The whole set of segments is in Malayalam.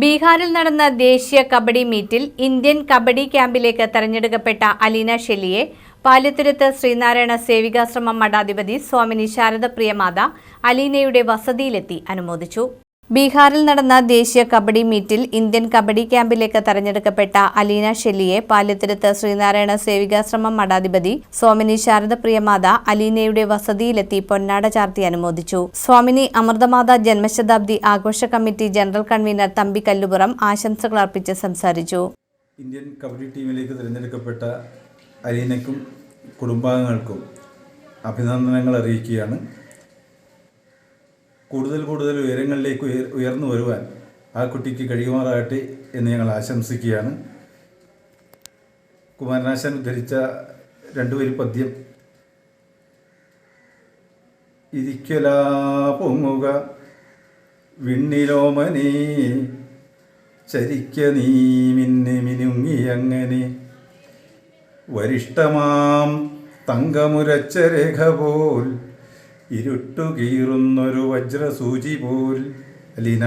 ബീഹാറിൽ നടന്ന ദേശീയ കബഡി മീറ്റിൽ ഇന്ത്യൻ കബഡി ക്യാമ്പിലേക്ക് തെരഞ്ഞെടുക്കപ്പെട്ട അലീന ഷെല്ലിയെ പാലത്തുരുത്ത് ശ്രീനാരായണ സേവികാശ്രമം മഠാധിപതി സ്വാമിനി ശാരദപ്രിയമാത അലീനയുടെ വസതിയിലെത്തി അനുമോദിച്ചു. ബീഹാറിൽ നടന്ന ദേശീയ കബഡി മീറ്റിൽ ഇന്ത്യൻ കബഡി ക്യാമ്പിലേക്ക് തെരഞ്ഞെടുക്കപ്പെട്ട അലീന ഷെല്ലിയെ പാലത്തുരുത്ത് ശ്രീനാരായണ സേവികാശ്രമം മഠാധിപതി സ്വാമിനി ശാരദപ്രിയമാത അലീനയുടെ വസതിയിലെത്തി പൊന്നാട ചാർത്തി അനുമോദിച്ചു. സ്വാമിനി അമൃതമാത ജന്മശതാബ്ദി ആഘോഷ committee general convener Thampi Kallupuram ആശംസകൾ അർപ്പിച്ച് സംസാരിച്ചു. ഇന്ത്യൻ കബഡി ടീമിലേക്ക് തിരഞ്ഞെടുക്കപ്പെട്ട അലീനയ്ക്കും കുടുംബാംഗങ്ങൾക്കും അഭിനന്ദനങ്ങൾ അറിയിക്കുകയാണ്. കൂടുതൽ ഉയരങ്ങളിലേക്ക് ഉയർന്നു വരുവാൻ ആ കുട്ടിക്ക് കഴിയുമാറാകട്ടെ എന്ന് ഞങ്ങൾ ആശംസിക്കുകയാണ്. കുമാരനാശാൻ ഉദ്ധരിച്ച രണ്ടുപേര് പദ്യം, ഇരിക്കലാ പൊങ്ങുക വിണ്ണിലോമനേ ചരിക്ക നീ മിനുങ്ങി അങ്ങനെ വരിഷ്ടമാം തങ്കമുരച്ച രേഖ പോൽ ഇരുട്ടു കീറുന്നൊരു വജ്രസൂചി പോൽ. അലീന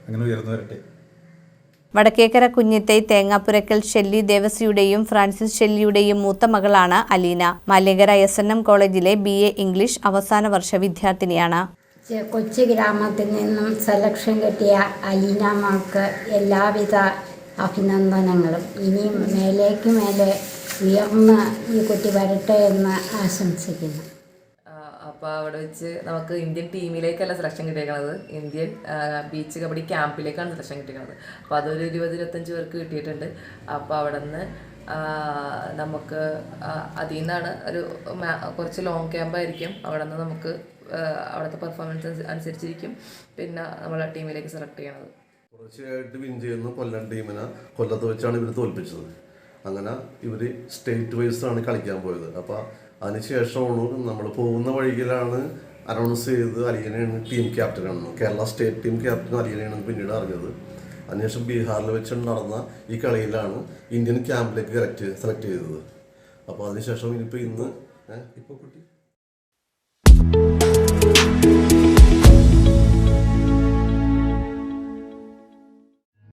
അങ്ങനെ ഉയർന്നു വരട്ടെ. വടക്കേക്കര കുഞ്ഞിത്തൈ തേങ്ങാപ്പുരക്കൽ ഷെല്ലി ദേവസിയുടെയും ഫ്രാൻസിസ് ഷെല്ലിയുടെയും മൂത്ത മകളാണ് അലീന. മാലിയങ്കര SNM കോളേജിലെ BA ഇംഗ്ലീഷ് അവസാന വർഷ വിദ്യാർത്ഥിനിയാണ്. കൊച്ചു ഗ്രാമത്തിൽ നിന്നും സെലക്ഷൻ കിട്ടിയ അലീനമ്മക്ക് എല്ലാവിധ അഭിനന്ദനങ്ങളും. ഇനിയും മേലേക്ക് മേലെ ഉയർന്ന് ഈ കുട്ടി വരട്ടെ എന്ന് ആശംസിക്കുന്നു. അപ്പോൾ അവിടെ വെച്ച് നമുക്ക് ഇന്ത്യൻ ടീമിലേക്കല്ല സെലക്ഷൻ കിട്ടിയേക്കണത്, ഇന്ത്യൻ ബീച്ച് കബഡി ക്യാമ്പിലേക്കാണ് സെലക്ഷൻ കിട്ടിയേക്കണത്. അപ്പോൾ അതൊരു 20-25 പേർക്ക് കിട്ടിയിട്ടുണ്ട്. അപ്പോൾ അവിടെ നിന്ന് നമുക്ക് അതിൽ നിന്നാണ് കുറച്ച് ലോങ് ക്യാമ്പായിരിക്കും. അവിടെ നിന്ന് നമുക്ക് അവിടുത്തെ പെർഫോമൻസ് അനുസരിച്ചിരിക്കും പിന്നെ നമ്മളെ ടീമിലേക്ക് സെലക്ട് ചെയ്യണത്. തുടർച്ചയായിട്ട് വിൻ ചെയ്യുന്ന കൊല്ലം ടീമിനെ കൊല്ലത്ത് വെച്ചാണ് ഇവർ തോൽപ്പിച്ചത്. അങ്ങനെ ഇവർ സ്റ്റേറ്റ് വൈസാണ് കളിക്കാൻ പോയത്. അപ്പോൾ അതിനുശേഷമാണ് നമ്മൾ പോകുന്ന വഴിയിലാണ് അനൗൺസ് ചെയ്ത് അലീനയാണ് ടീം ക്യാപ്റ്റനാണെന്ന്. കേരള സ്റ്റേറ്റ് ടീം ക്യാപ്റ്റൻ അലീനയാണെന്ന് പിന്നീട് അറിഞ്ഞത്. അതിനുശേഷം ബീഹാറിൽ വെച്ച് നടന്ന ഈ കളിയിലാണ് ഇന്ത്യൻ ക്യാമ്പിലേക്ക് സെലക്ട് ചെയ്തത്. അപ്പോൾ അതിനുശേഷം ഇന്ന് ഇപ്പോൾ കുട്ടി